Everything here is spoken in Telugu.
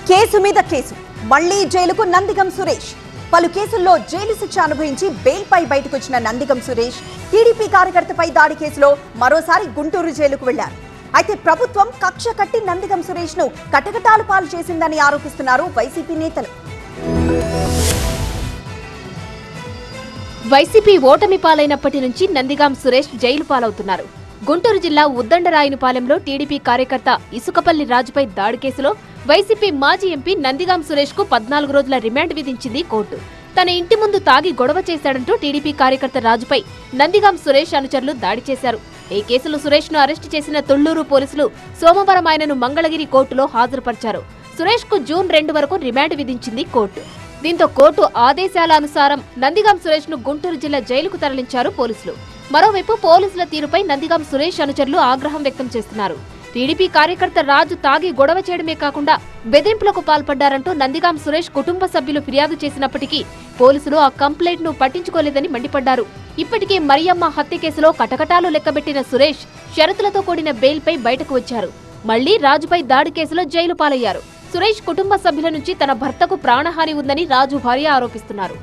కేసు మీద కేసు మళ్లీ జైలుకు నందిగం సురేష్. పలు కేసుల్లో జైలు శిక్ష అనుభవించి బెయిల్పై బయటకు వచ్చిన నందిగం సురేష్ టీడీపీ కార్యకర్తపై దాడి కేసులో మరోసారి గుంటూరు జైలుకు వెళ్లారు. అయితే ప్రభుత్వం కక్ష కట్టి నందిగం సురేష్ ను కటకటాలు పాలు చేసిందని ఆరోపిస్తున్నారు వైసీపీ నేతలు. వైసీపీ ఓటమి పాలైనప్పటి నుంచి నందిగాం సురేష్ జైలు పాలవుతున్నారు. గుంటూరు జిల్లా ఉద్దండరాయునిపాలెంలో టీడీపీ కార్యకర్త ఇసుకపల్లి రాజుపై దాడి కేసులో వైసీపీ మాజీ ఎంపీ నందిగాం సురేష్ కు 14 రోజుల రిమాండ్ విధించింది కోర్టు. తన ఇంటి ముందు తాగి గొడవ చేశాడంటూ టీడీపీ కార్యకర్త రాజుపై నందిగాం సురేష్ అనుచరులు దాడి చేశారు. ఈ కేసులో సురేష్ ను అరెస్టు చేసిన తొళ్లూరు పోలీసులు సోమవారం ఆయనను మంగళగిరి కోర్టులో హాజరుపరిచారు. సురేష్ కు జూన్ 2 వరకు రిమాండ్ విధించింది కోర్టు. దీంతో కోర్టు ఆదేశాల అనుసారం నందిగాం సురేష్ ను గుంటూరు జిల్లా జైలుకు తరలించారు పోలీసులు. మరోవైపు పోలీసుల తీరుపై నందిగాం సురేష్ అనుచరులు ఆగ్రహం వ్యక్తం చేస్తున్నారు. టీడీపీ కార్యకర్త రాజు తాగి గొడవ చేయడమే కాకుండా బెదిరింపులకు పాల్పడ్డారంటూ నందిగాం సురేష్ కుటుంబ సభ్యులు ఫిర్యాదు చేసినప్పటికీ పోలీసులు ఆ కంప్లైంట్ ను పట్టించుకోలేదని మండిపడ్డారు. ఇప్పటికే మరియమ్మ హత్య కేసులో కటకటాలు లెక్కబెట్టిన సురేష్ షరతులతో కూడిన బెయిల్పై బయటకు వచ్చారు. మళ్లీ రాజుపై దాడి కేసులో జైలు పాలయ్యారు. సురేష్ కుటుంబ సభ్యుల నుంచి తన భర్తకు ప్రాణహాని ఉందని రాజు భార్య ఆరోపిస్తున్నారు.